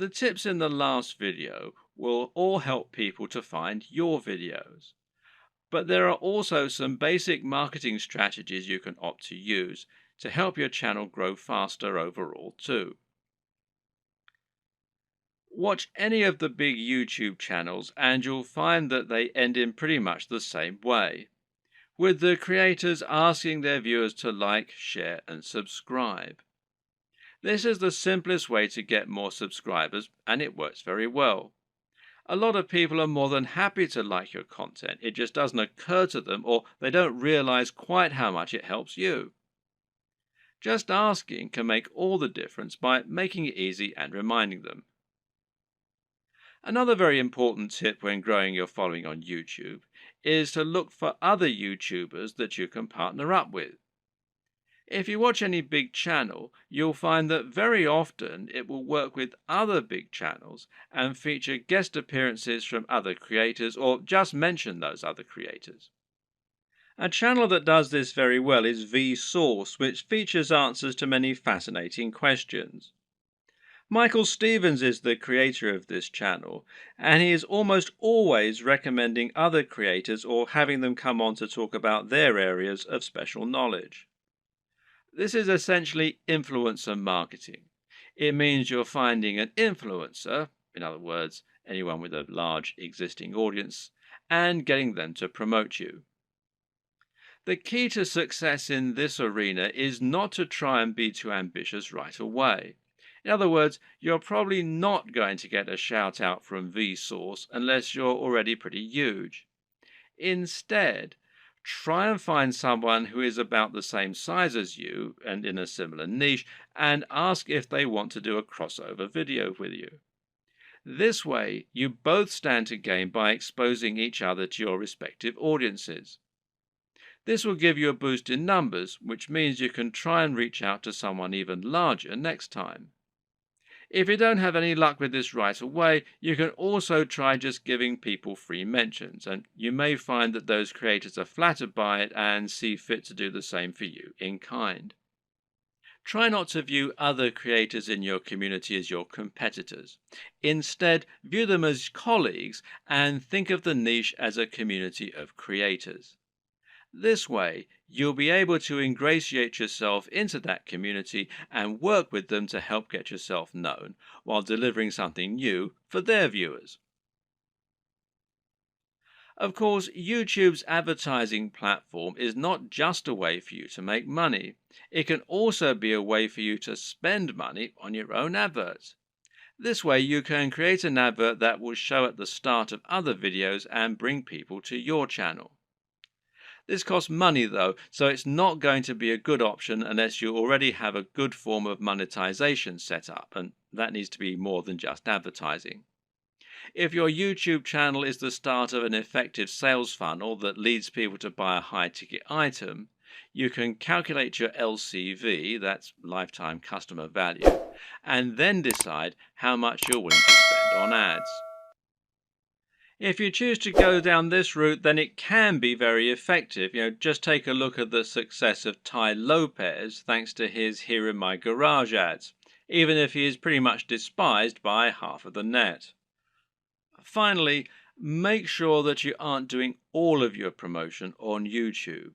The tips in the last video will all help people to find your videos. But there are also some basic marketing strategies you can opt to use to help your channel grow faster overall too. Watch any of the big YouTube channels and you'll find that they end in pretty much the same way, with the creators asking their viewers to like, share, and subscribe. This is the simplest way to get more subscribers, and it works very well. A lot of people are more than happy to like your content. It just doesn't occur to them, or they don't realize quite how much it helps you. Just asking can make all the difference by making it easy and reminding them. Another very important tip when growing your following on YouTube is to look for other YouTubers that you can partner up with. If you watch any big channel, you'll find that very often it will work with other big channels and feature guest appearances from other creators or just mention those other creators. A channel that does this very well is Vsauce, which features answers to many fascinating questions. Michael Stevens is the creator of this channel, and he is almost always recommending other creators or having them come on to talk about their areas of special knowledge. This is essentially influencer marketing. It means you're finding an influencer, in other words, anyone with a large existing audience, and getting them to promote you. The key to success in this arena is not to try and be too ambitious right away. In other words, you're probably not going to get a shout out from Vsauce unless you're already pretty huge. Instead, try and find someone who is about the same size as you and in a similar niche and ask if they want to do a crossover video with you. This way, you both stand to gain by exposing each other to your respective audiences. This will give you a boost in numbers, which means you can try and reach out to someone even larger next time. If you don't have any luck with this right away, you can also try just giving people free mentions, and you may find that those creators are flattered by it and see fit to do the same for you in kind. Try not to view other creators in your community as your competitors. Instead, view them as colleagues and think of the niche as a community of creators. This way, you'll be able to ingratiate yourself into that community and work with them to help get yourself known while delivering something new for their viewers. Of course, YouTube's advertising platform is not just a way for you to make money. It can also be a way for you to spend money on your own adverts. This way, you can create an advert that will show at the start of other videos and bring people to your channel. This costs money though, so it's not going to be a good option unless you already have a good form of monetization set up, and that needs to be more than just advertising. If your YouTube channel is the start of an effective sales funnel that leads people to buy a high ticket item, you can calculate your LCV, that's lifetime customer value, and then decide how much you're willing to spend on ads. If you choose to go down this route, then it can be very effective. Just take a look at the success of Tai Lopez thanks to his Here in My Garage ads, even if he is pretty much despised by half of the net. Finally, make sure that you aren't doing all of your promotion on YouTube.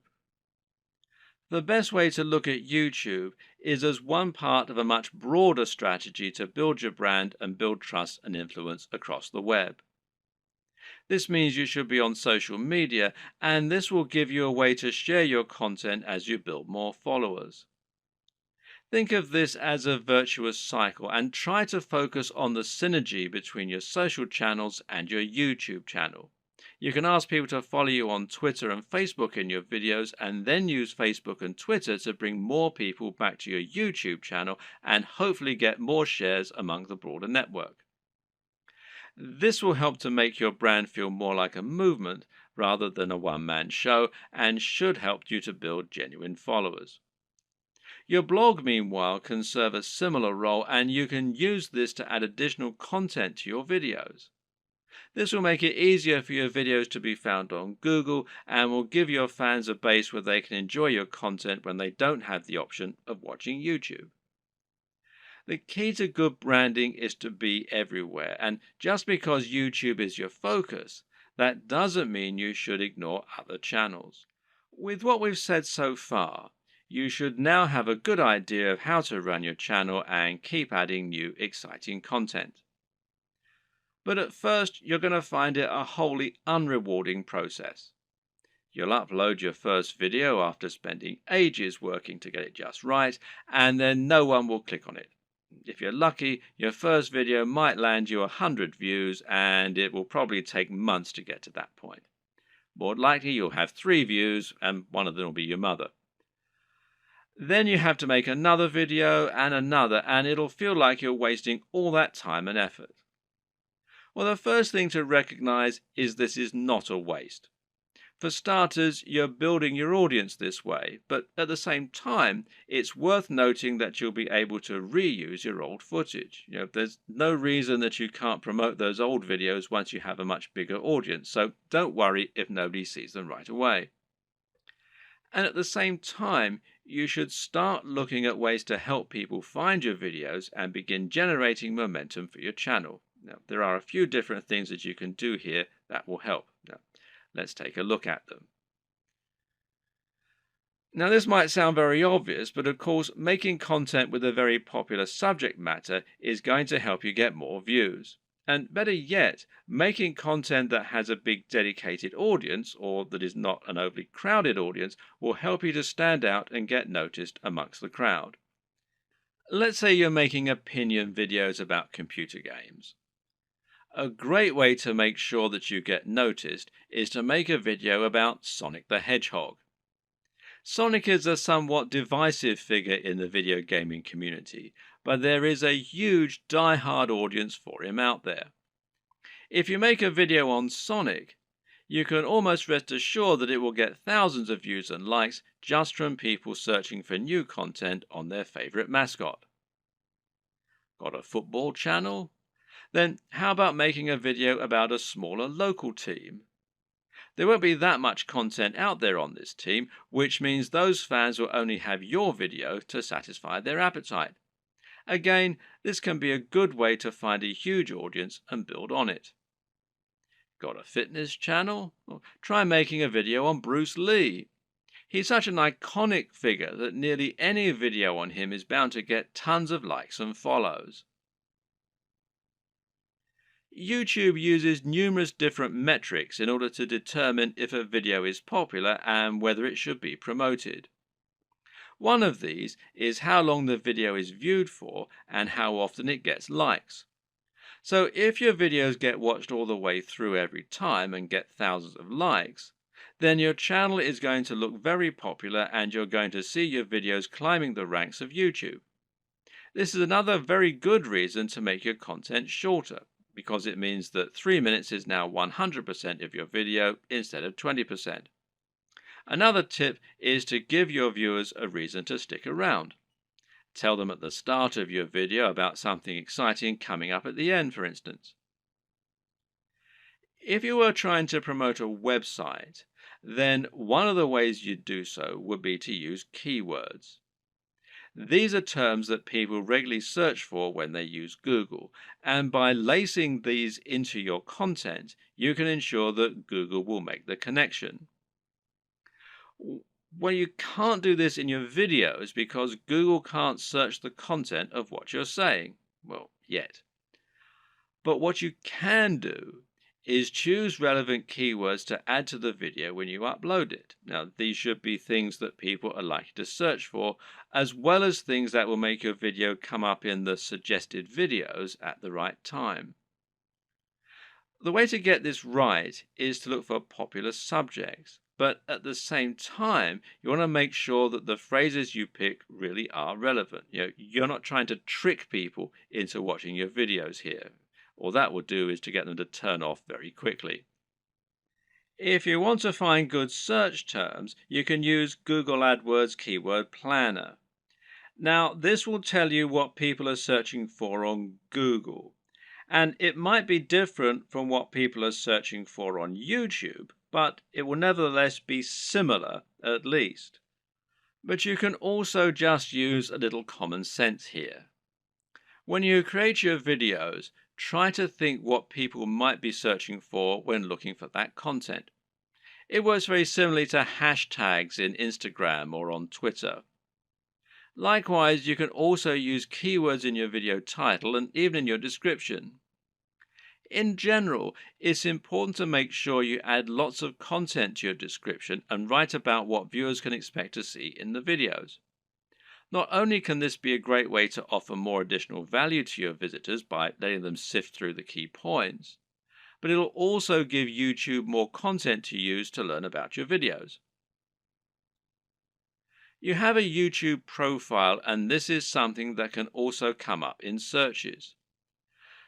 The best way to look at YouTube is as one part of a much broader strategy to build your brand and build trust and influence across the web. This means you should be on social media, and this will give you a way to share your content as you build more followers. Think of this as a virtuous cycle and try to focus on the synergy between your social channels and your YouTube channel. You can ask people to follow you on Twitter and Facebook in your videos, and then use Facebook and Twitter to bring more people back to your YouTube channel and hopefully get more shares among the broader network. This will help to make your brand feel more like a movement rather than a one-man show, and should help you to build genuine followers. Your blog, meanwhile, can serve a similar role, and you can use this to add additional content to your videos. This will make it easier for your videos to be found on Google and will give your fans a base where they can enjoy your content when they don't have the option of watching YouTube. The key to good branding is to be everywhere, and just because YouTube is your focus, that doesn't mean you should ignore other channels. With what we've said so far, you should now have a good idea of how to run your channel and keep adding new exciting content. But at first, you're going to find it a wholly unrewarding process. You'll upload your first video after spending ages working to get it just right, and then no one will click on it. If you're lucky, your first video might land you 100 views, and it will probably take months to get to that point. More likely, you'll have 3 views, and one of them will be your mother. Then you have to make another video and another, and it'll feel like you're wasting all that time and effort. Well, the first thing to recognize is this is not a waste. For starters, you're building your audience this way, but at the same time, it's worth noting that you'll be able to reuse your old footage. There's no reason that you can't promote those old videos once you have a much bigger audience, so don't worry if nobody sees them right away. And at the same time, you should start looking at ways to help people find your videos and begin generating momentum for your channel. Now, there are a few different things that you can do here that will help. Now, let's take a look at them. Now, this might sound very obvious, but of course, making content with a very popular subject matter is going to help you get more views. And better yet, making content that has a big dedicated audience, or that is not an overly crowded audience, will help you to stand out and get noticed amongst the crowd. Let's say you're making opinion videos about computer games. A great way to make sure that you get noticed is to make a video about Sonic the Hedgehog. Sonic is a somewhat divisive figure in the video gaming community, but there is a huge die-hard audience for him out there. If you make a video on Sonic, you can almost rest assured that it will get thousands of views and likes just from people searching for new content on their favorite mascot. Got a football channel? Then how about making a video about a smaller local team? There won't be that much content out there on this team, which means those fans will only have your video to satisfy their appetite. Again, this can be a good way to find a huge audience and build on it. Got a fitness channel? Well, try making a video on Bruce Lee. He's such an iconic figure that nearly any video on him is bound to get tons of likes and follows. YouTube uses numerous different metrics in order to determine if a video is popular and whether it should be promoted. One of these is how long the video is viewed for and how often it gets likes. So if your videos get watched all the way through every time and get thousands of likes, then your channel is going to look very popular and you're going to see your videos climbing the ranks of YouTube. This is another very good reason to make your content shorter, because it means that 3 minutes is now 100% of your video instead of 20%. Another tip is to give your viewers a reason to stick around. Tell them at the start of your video about something exciting coming up at the end, for instance. If you were trying to promote a website, then one of the ways you'd do so would be to use keywords. These are terms that people regularly search for when they use Google, and by lacing these into your content, you can ensure that Google will make the connection. Well, you can't do this in your videos because Google can't search the content of what you're saying. Well, yet. But what you can do is choose relevant keywords to add to the video when you upload it. Now, these should be things that people are likely to search for, as well as things that will make your video come up in the suggested videos at the right time. The way to get this right is to look for popular subjects, but at the same time, you want to make sure that the phrases you pick really are relevant. You're not trying to trick people into watching your videos here. All that will do is to get them to turn off very quickly. If you want to find good search terms, you can use Google AdWords Keyword Planner. Now, this will tell you what people are searching for on Google, and it might be different from what people are searching for on YouTube, but it will nevertheless be similar at least. But you can also just use a little common sense here. When you create your videos, try to think what people might be searching for when looking for that content. It works very similarly to hashtags in Instagram or on Twitter. Likewise, you can also use keywords in your video title and even in your description. In general, it's important to make sure you add lots of content to your description and write about what viewers can expect to see in the videos. Not only can this be a great way to offer more additional value to your visitors by letting them sift through the key points, but it'll also give YouTube more content to use to learn about your videos. You have a YouTube profile, and this is something that can also come up in searches.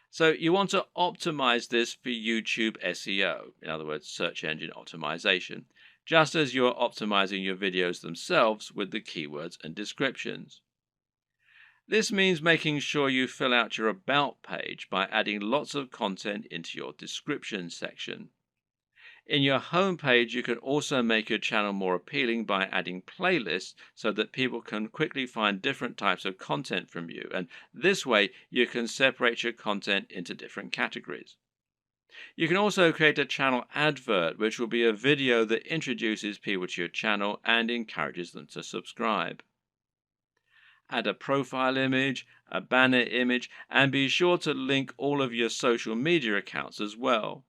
So you want to optimize this for YouTube SEO, in other words, search engine optimization, just as you're optimizing your videos themselves with the keywords and descriptions. This means making sure you fill out your About page by adding lots of content into your description section. In your home page, you can also make your channel more appealing by adding playlists so that people can quickly find different types of content from you, and this way you can separate your content into different categories. You can also create a channel advert, which will be a video that introduces people to your channel and encourages them to subscribe. Add a profile image, a banner image, and be sure to link all of your social media accounts as well.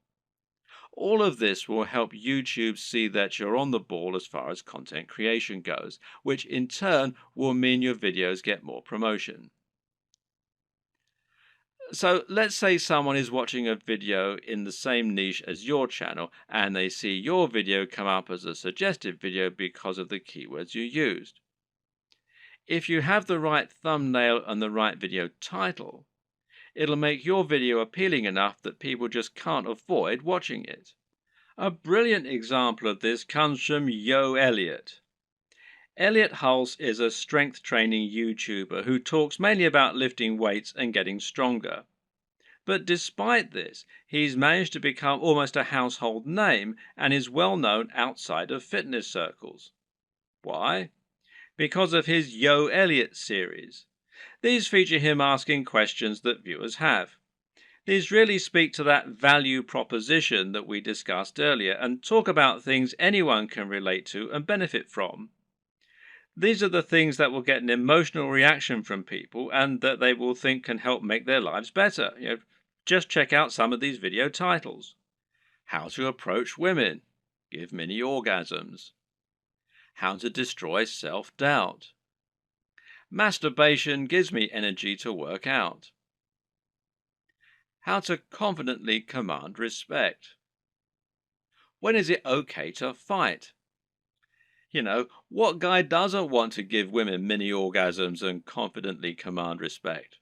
All of this will help YouTube see that you're on the ball as far as content creation goes, which in turn will mean your videos get more promotion. So let's say someone is watching a video in the same niche as your channel and they see your video come up as a suggested video because of the keywords you used. If you have the right thumbnail and the right video title, it'll make your video appealing enough that people just can't avoid watching it. A brilliant example of this comes from Yo Elliott. Elliott Hulse is a strength training YouTuber who talks mainly about lifting weights and getting stronger. But despite this, he's managed to become almost a household name and is well known outside of fitness circles. Why? Because of his Yo Elliott series. These feature him asking questions that viewers have. These really speak to that value proposition that we discussed earlier and talk about things anyone can relate to and benefit from. These are the things that will get an emotional reaction from people and that they will think can help make their lives better. Just check out some of these video titles. How to approach women. Give mini orgasms. How to destroy self-doubt. Masturbation gives me energy to work out. How to confidently command respect. When is it okay to fight? What guy doesn't want to give women mini orgasms and confidently command respect?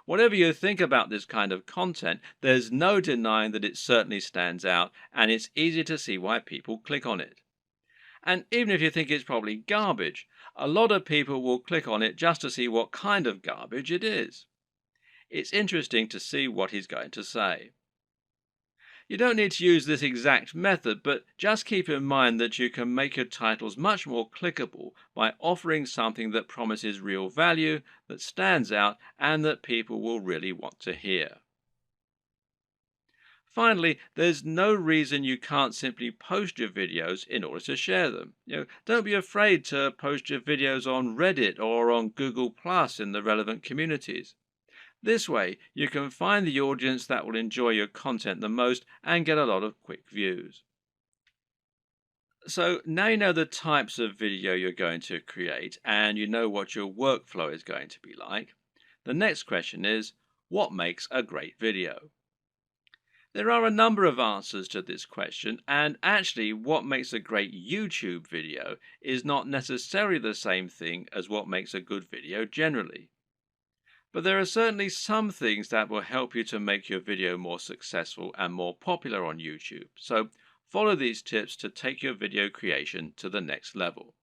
Whatever you think about this kind of content, there's no denying that it certainly stands out, and it's easy to see why people click on it. And even if you think it's probably garbage, a lot of people will click on it just to see what kind of garbage it is. It's interesting to see what he's going to say. You don't need to use this exact method, but just keep in mind that you can make your titles much more clickable by offering something that promises real value, that stands out, and that people will really want to hear. Finally, there's no reason you can't simply post your videos in order to share them. Don't be afraid to post your videos on Reddit or on Google Plus in the relevant communities. This way, you can find the audience that will enjoy your content the most and get a lot of quick views. So now you know the types of video you're going to create and you know what your workflow is going to be like. The next question is, what makes a great video? There are a number of answers to this question, and actually what makes a great YouTube video is not necessarily the same thing as what makes a good video generally. But there are certainly some things that will help you to make your video more successful and more popular on YouTube. So follow these tips to take your video creation to the next level.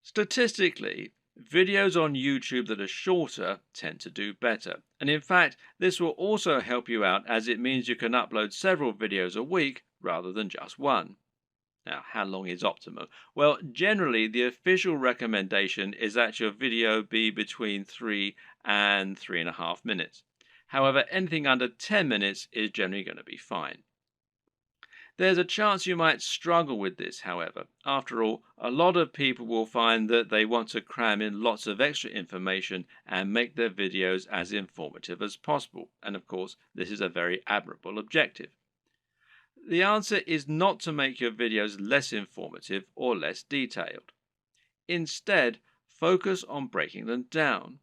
Statistically, videos on YouTube that are shorter tend to do better. And in fact, this will also help you out as it means you can upload several videos a week rather than just one. Now, how long is optimum? Well, generally, the official recommendation is that your video be between 3 and 3.5 minutes. However, anything under 10 minutes is generally going to be fine. There's a chance you might struggle with this, however. After all, a lot of people will find that they want to cram in lots of extra information and make their videos as informative as possible. And of course, this is a very admirable objective. The answer is not to make your videos less informative or less detailed. Instead, focus on breaking them down.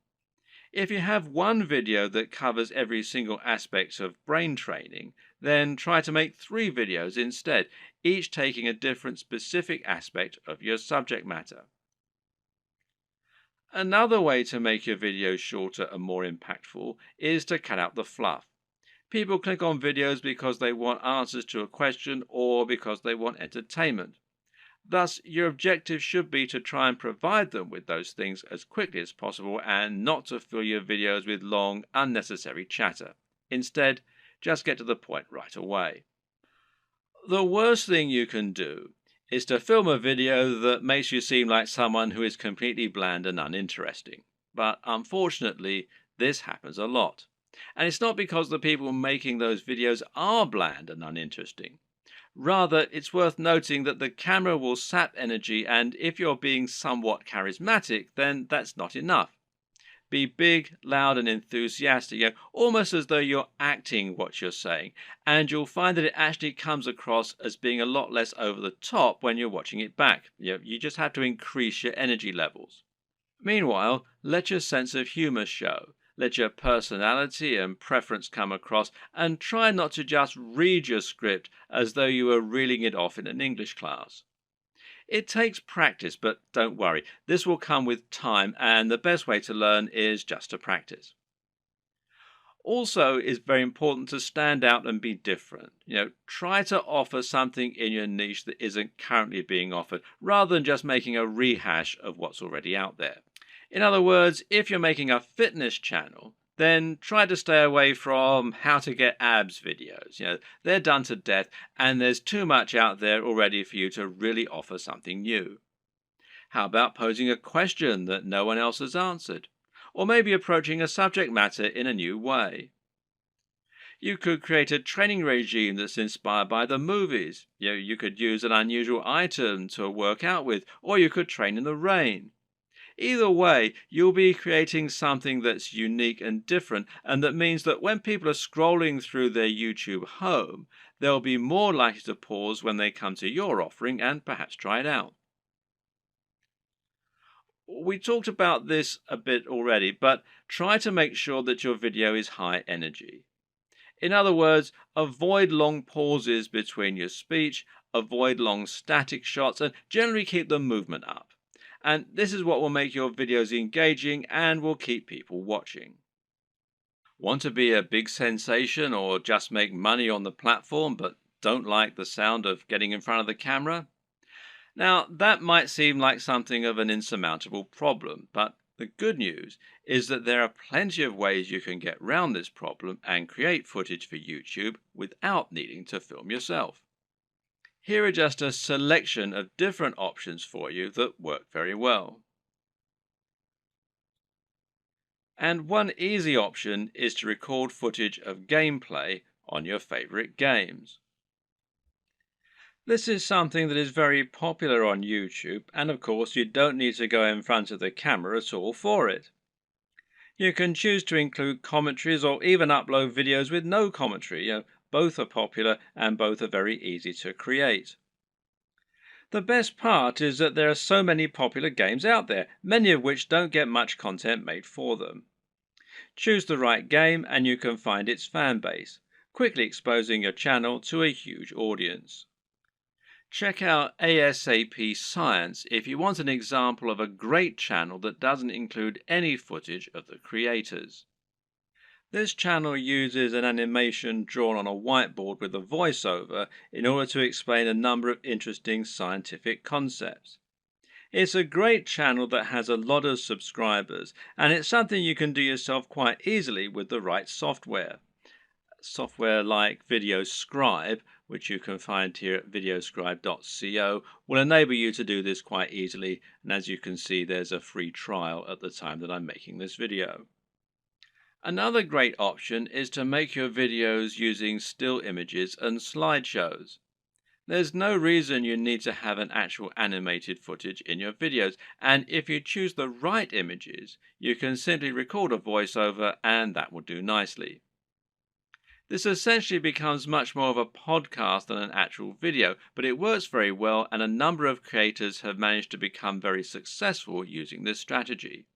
If you have one video that covers every single aspect of brain training, then try to make 3 videos instead, each taking a different specific aspect of your subject matter. Another way to make your videos shorter and more impactful is to cut out the fluff. People click on videos because they want answers to a question or because they want entertainment. Thus, your objective should be to try and provide them with those things as quickly as possible and not to fill your videos with long, unnecessary chatter. Instead, just get to the point right away. The worst thing you can do is to film a video that makes you seem like someone who is completely bland and uninteresting. But unfortunately, this happens a lot. And it's not because the people making those videos are bland and uninteresting. Rather, it's worth noting that the camera will sap energy, and if you're being somewhat charismatic, then that's not enough. Be big, loud, and enthusiastic, almost as though you're acting what you're saying, and you'll find that it actually comes across as being a lot less over the top when you're watching it back. You just have to increase your energy levels. Meanwhile, let your sense of humor show. Let your personality and preference come across, and try not to just read your script as though you were reeling it off in an English class. It takes practice, but don't worry, this will come with time, and the best way to learn is just to practice. Also, it's very important to stand out and be different. Try to offer something in your niche that isn't currently being offered, rather than just making a rehash of what's already out there. In other words, if you're making a fitness channel, then try to stay away from how to get abs videos. They're done to death, and there's too much out there already for you to really offer something new. How about posing a question that no one else has answered? Or maybe approaching a subject matter in a new way? You could create a training regime that's inspired by the movies. You could use an unusual item to work out with, or you could train in the rain. Either way, you'll be creating something that's unique and different, and that means that when people are scrolling through their YouTube home, they'll be more likely to pause when they come to your offering and perhaps try it out. We talked about this a bit already, but try to make sure that your video is high energy. In other words, avoid long pauses between your speech, avoid long static shots, and generally keep the movement up. And this is what will make your videos engaging and will keep people watching. Want to be a big sensation or just make money on the platform but don't like the sound of getting in front of the camera? Now, that might seem like something of an insurmountable problem, but the good news is that there are plenty of ways you can get around this problem and create footage for YouTube without needing to film yourself. Here are just a selection of different options for you that work very well. And one easy option is to record footage of gameplay on your favorite games. This is something that is very popular on YouTube, and of course you don't need to go in front of the camera at all for it. You can choose to include commentaries or even upload videos with no commentary. Both are popular and both are very easy to create. The best part is that there are so many popular games out there, many of which don't get much content made for them. Choose the right game and you can find its fan base, quickly exposing your channel to a huge audience. Check out ASAP Science if you want an example of a great channel that doesn't include any footage of the creators. This channel uses an animation drawn on a whiteboard with a voiceover in order to explain a number of interesting scientific concepts. It's a great channel that has a lot of subscribers, and it's something you can do yourself quite easily with the right software. Software like VideoScribe which you can find here at videoscribe.co, will enable you to do this quite easily, and as you can see, there's a free trial at the time that I'm making this video. Another great option is to make your videos using still images and slideshows. There's no reason you need to have an actual animated footage in your videos, and if you choose the right images, you can simply record a voiceover and that will do nicely. This essentially becomes much more of a podcast than an actual video, but it works very well and a number of creators have managed to become very successful using this strategy.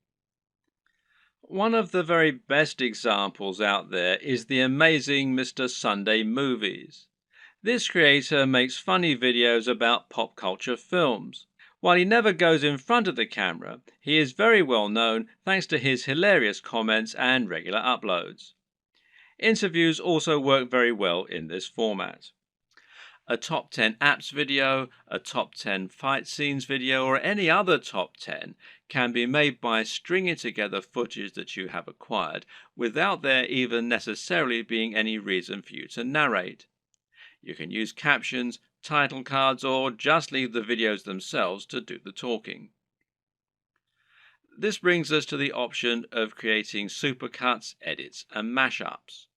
One of the very best examples out there is the amazing Mr. Sunday Movies. This creator makes funny videos about pop culture films. While he never goes in front of the camera, he is very well known thanks to his hilarious comments and regular uploads. Interviews also work very well in this format. A top 10 apps video, a top 10 fight scenes video, or any other top 10 can be made by stringing together footage that you have acquired without there even necessarily being any reason for you to narrate. You can use captions, title cards, or just leave the videos themselves to do the talking. This brings us to the option of creating supercuts, edits, and mashups.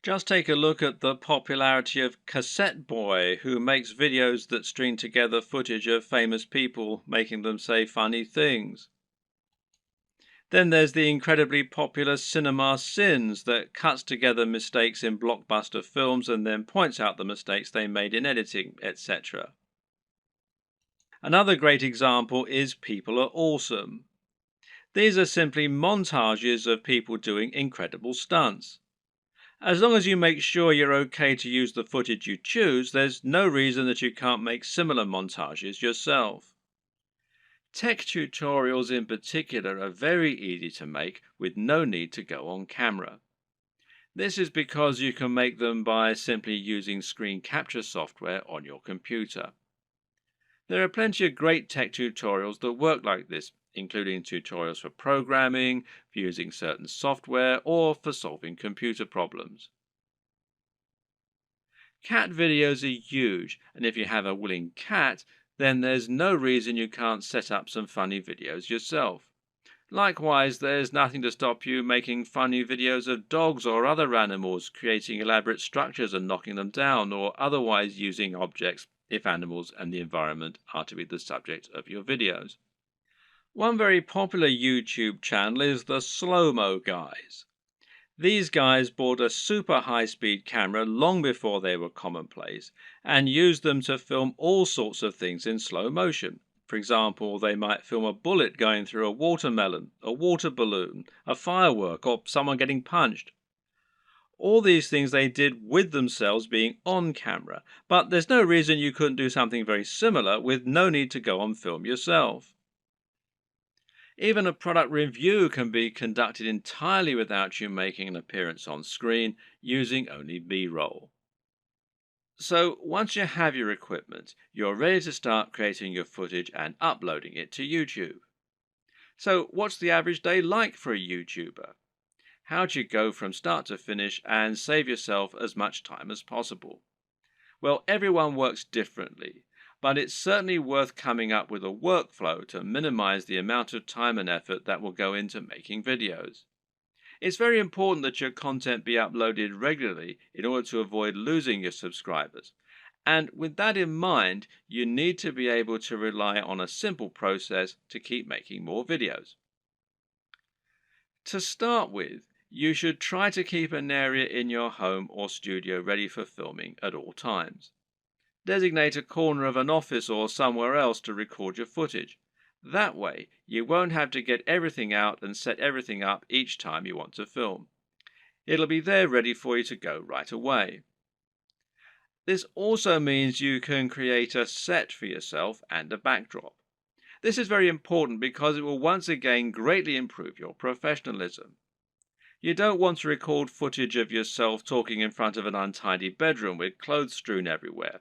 Just take a look at the popularity of Cassette Boy, who makes videos that string together footage of famous people making them say funny things. Then there's the incredibly popular Cinema Sins that cuts together mistakes in blockbuster films and then points out the mistakes they made in editing, etc. Another great example is People Are Awesome. These are simply montages of people doing incredible stunts. As long as you make sure you're okay to use the footage you choose, there's no reason that you can't make similar montages yourself. Tech tutorials in particular are very easy to make with no need to go on camera. This is because you can make them by simply using screen capture software on your computer. There are plenty of great tech tutorials that work like this, including tutorials for programming, for using certain software, or for solving computer problems. Cat videos are huge, and if you have a willing cat, then there's no reason you can't set up some funny videos yourself. Likewise, there's nothing to stop you making funny videos of dogs or other animals creating elaborate structures and knocking them down, or otherwise using objects if animals and the environment are to be the subject of your videos. One very popular YouTube channel is the Slow-Mo Guys. These guys bought a super high-speed camera long before they were commonplace and used them to film all sorts of things in slow motion. For example, they might film a bullet going through a watermelon, a water balloon, a firework, or someone getting punched. All these things they did with themselves being on camera, but there's no reason you couldn't do something very similar with no need to go on film yourself. Even a product review can be conducted entirely without you making an appearance on screen, using only B-roll. So once you have your equipment, you're ready to start creating your footage and uploading it to YouTube. So what's the average day like for a YouTuber? How do you go from start to finish and save yourself as much time as possible? Well, everyone works differently, but it's certainly worth coming up with a workflow to minimize the amount of time and effort that will go into making videos. It's very important that your content be uploaded regularly in order to avoid losing your subscribers. And with that in mind, you need to be able to rely on a simple process to keep making more videos. To start with, you should try to keep an area in your home or studio ready for filming at all times. Designate a corner of an office or somewhere else to record your footage. That way, you won't have to get everything out and set everything up each time you want to film. It'll be there ready for you to go right away. This also means you can create a set for yourself and a backdrop. This is very important because it will once again greatly improve your professionalism. You don't want to record footage of yourself talking in front of an untidy bedroom with clothes strewn everywhere.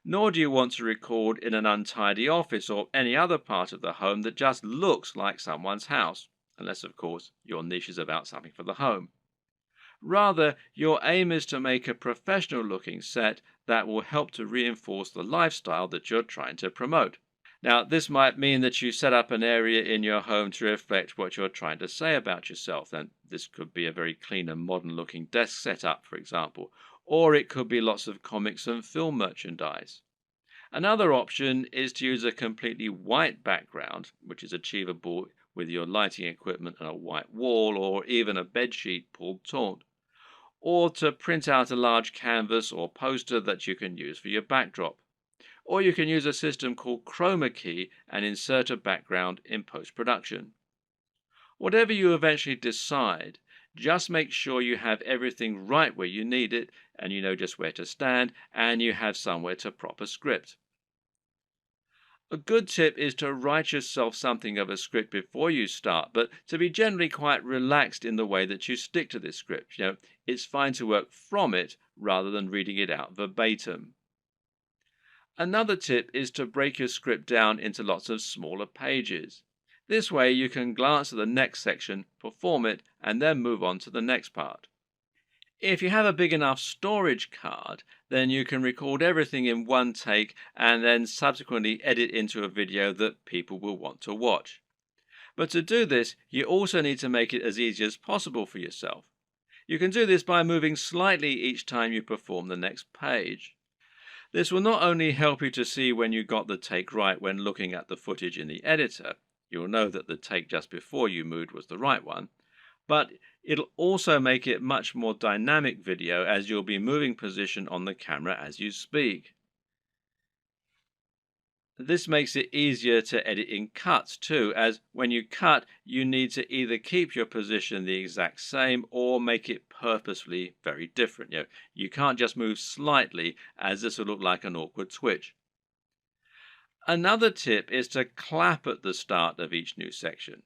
Nor do you want to record in an untidy office or any other part of the home that just looks like someone's house, unless of course your niche is about something for the home. Rather, your aim is to make a professional looking set that will help to reinforce the lifestyle that you're trying to promote. Now, this might mean that you set up an area in your home to reflect what you're trying to say about yourself. And this could be a very clean and modern looking desk setup, for example, or it could be lots of comics and film merchandise. Another option is to use a completely white background, which is achievable with your lighting equipment and a white wall or even a bedsheet pulled taut, or to print out a large canvas or poster that you can use for your backdrop. Or you can use a system called Chroma Key and insert a background in post-production. Whatever you eventually decide, just make sure you have everything right where you need it, and you know just where to stand, and you have somewhere to proper script. A good tip is to write yourself something of a script before you start, but to be generally quite relaxed in the way that you stick to this script. It's fine to work from it rather than reading it out verbatim. Another tip is to break your script down into lots of smaller pages. This way you can glance at the next section, perform it, and then move on to the next part. If you have a big enough storage card, then you can record everything in one take and then subsequently edit into a video that people will want to watch. But to do this, you also need to make it as easy as possible for yourself. You can do this by moving slightly each time you perform the next page. This will not only help you to see when you got the take right when looking at the footage in the editor, you'll know that the take just before you moved was the right one, but it'll also make it much more dynamic video as you'll be moving position on the camera as you speak. This makes it easier to edit in cuts too, as when you cut, you need to either keep your position the exact same or make it purposefully very different. You can't just move slightly, as this will look like an awkward switch. Another tip is to clap at the start of each new section.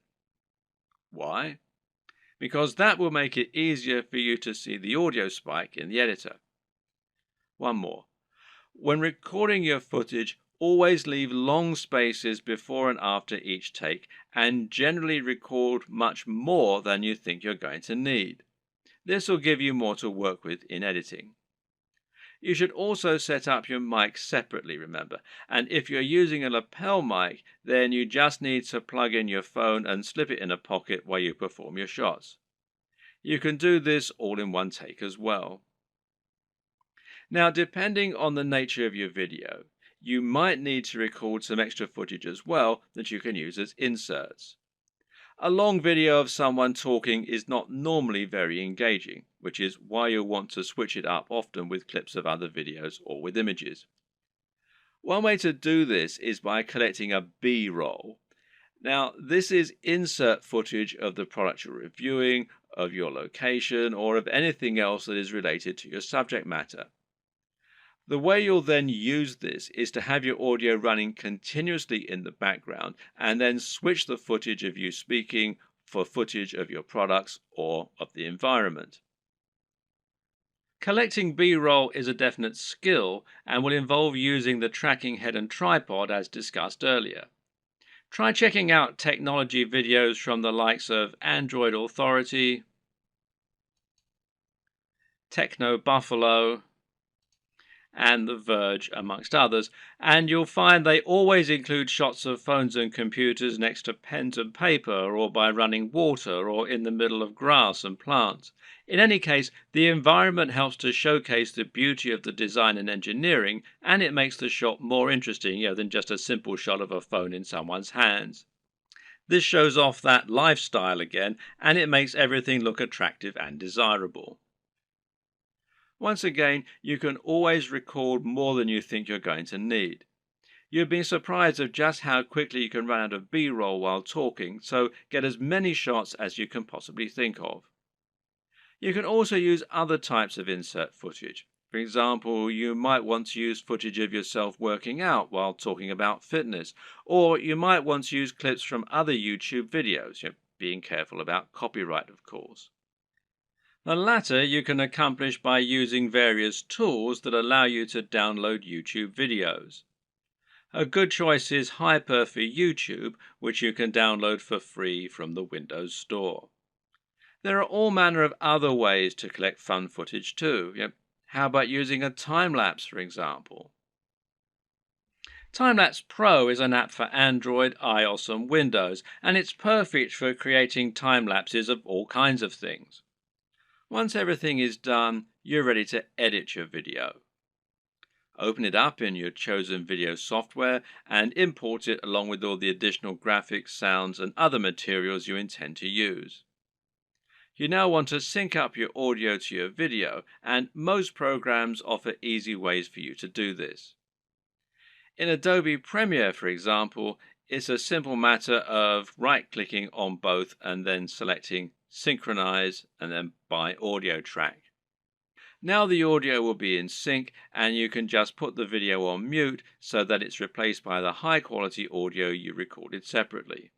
Why? Because that will make it easier for you to see the audio spike in the editor. One more. When recording your footage, always leave long spaces before and after each take, and generally record much more than you think you're going to need. This will give you more to work with in editing. You should also set up your mic separately, remember, and if you're using a lapel mic, then you just need to plug in your phone and slip it in a pocket while you perform your shots. You can do this all in one take as well. Now, depending on the nature of your video, you might need to record some extra footage as well that you can use as inserts. A long video of someone talking is not normally very engaging, which is why you'll want to switch it up often with clips of other videos or with images. One way to do this is by collecting a B-roll. Now, this is insert footage of the product you're reviewing, of your location, or of anything else that is related to your subject matter. The way you'll then use this is to have your audio running continuously in the background and then switch the footage of you speaking for footage of your products or of the environment. Collecting B-roll is a definite skill and will involve using the tracking head and tripod as discussed earlier. Try checking out technology videos from the likes of Android Authority, Techno Buffalo, and The Verge, amongst others, and you'll find they always include shots of phones and computers next to pens and paper, or by running water, or in the middle of grass and plants. In any case, the environment helps to showcase the beauty of the design and engineering, and it makes the shot more interesting than just a simple shot of a phone in someone's hands. This shows off that lifestyle again, and it makes everything look attractive and desirable. Once again, you can always record more than you think you're going to need. You've been surprised of just how quickly you can run out of B-roll while talking, so get as many shots as you can possibly think of. You can also use other types of insert footage. For example, you might want to use footage of yourself working out while talking about fitness, or you might want to use clips from other YouTube videos, being careful about copyright, of course. The latter you can accomplish by using various tools that allow you to download YouTube videos. A good choice is Hyper for YouTube, which you can download for free from the Windows Store. There are all manner of other ways to collect fun footage too. How about using a time lapse, for example? Timelapse Pro is an app for Android, iOS, and Windows, and it's perfect for creating time lapses of all kinds of things. Once everything is done, you're ready to edit your video. Open it up in your chosen video software and import it along with all the additional graphics, sounds, and other materials you intend to use. You now want to sync up your audio to your video, and most programs offer easy ways for you to do this. In Adobe Premiere, for example, it's a simple matter of right-clicking on both and then selecting Synchronize and then by audio track. Now the audio will be in sync, and you can just put the video on mute so that it's replaced by the high-quality audio you recorded separately.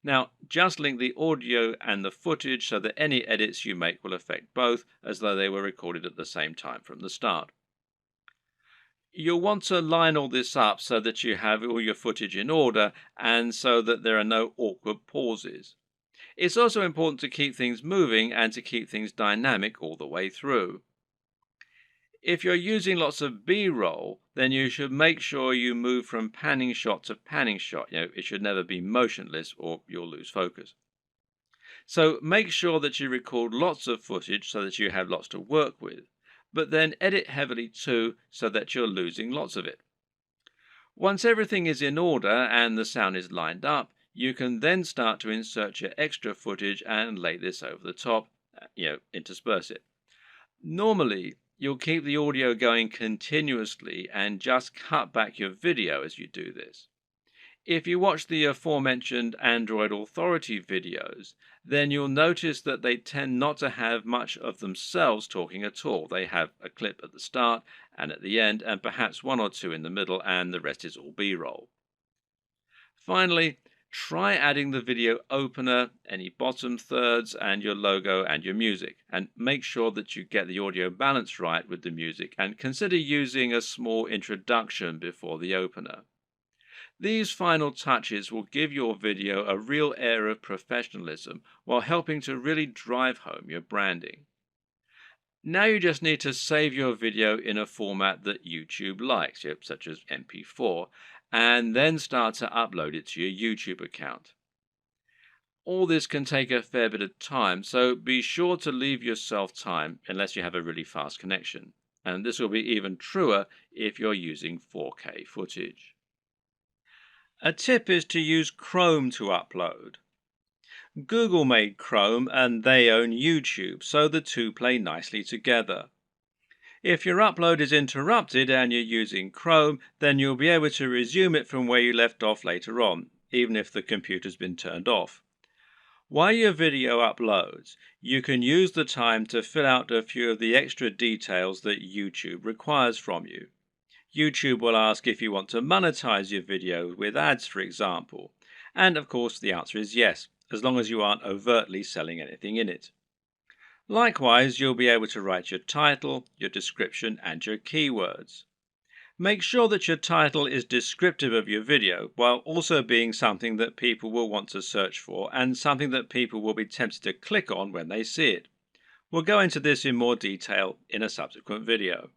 Now, just link the audio and the footage so that any edits you make will affect both, as though they were recorded at the same time from the start. You'll want to line all this up so that you have all your footage in order and so that there are no awkward pauses. It's also important to keep things moving and to keep things dynamic all the way through. If you're using lots of B-roll, then you should make sure you move from panning shot to panning shot. It should never be motionless or you'll lose focus. So make sure that you record lots of footage so that you have lots to work with, but then edit heavily too so that you're losing lots of it. Once everything is in order and the sound is lined up, you can then start to insert your extra footage and lay this over the top, intersperse it. Normally, you'll keep the audio going continuously and just cut back your video as you do this. If you watch the aforementioned Android Authority videos, then you'll notice that they tend not to have much of themselves talking at all. They have a clip at the start and at the end, and perhaps one or two in the middle, and the rest is all B-roll. Finally, try adding the video opener, any bottom thirds, and your logo and your music, and make sure that you get the audio balance right with the music, and consider using a small introduction before the opener. These final touches will give your video a real air of professionalism while helping to really drive home your branding. Now you just need to save your video in a format that YouTube likes, such as MP4, and then start to upload it to your YouTube account. All this can take a fair bit of time, so be sure to leave yourself time unless you have a really fast connection. And this will be even truer if you're using 4K footage. A tip is to use Chrome to upload. Google made Chrome and they own YouTube, so the two play nicely together. If your upload is interrupted and you're using Chrome, then you'll be able to resume it from where you left off later on, even if the computer's been turned off. While your video uploads, you can use the time to fill out a few of the extra details that YouTube requires from you. YouTube will ask if you want to monetize your video with ads, for example. And of course, the answer is yes, as long as you aren't overtly selling anything in it. Likewise, you'll be able to write your title, your description, and your keywords. Make sure that your title is descriptive of your video, while also being something that people will want to search for and something that people will be tempted to click on when they see it. We'll go into this in more detail in a subsequent video.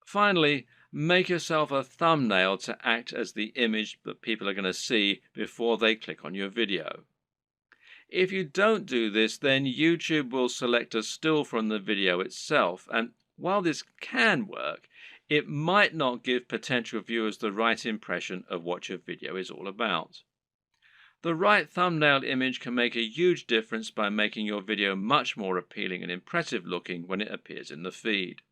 Finally, make yourself a thumbnail to act as the image that people are going to see before they click on your video. If you don't do this, then YouTube will select a still from the video itself, and while this can work, it might not give potential viewers the right impression of what your video is all about. The right thumbnail image can make a huge difference by making your video much more appealing and impressive looking when it appears in the feed.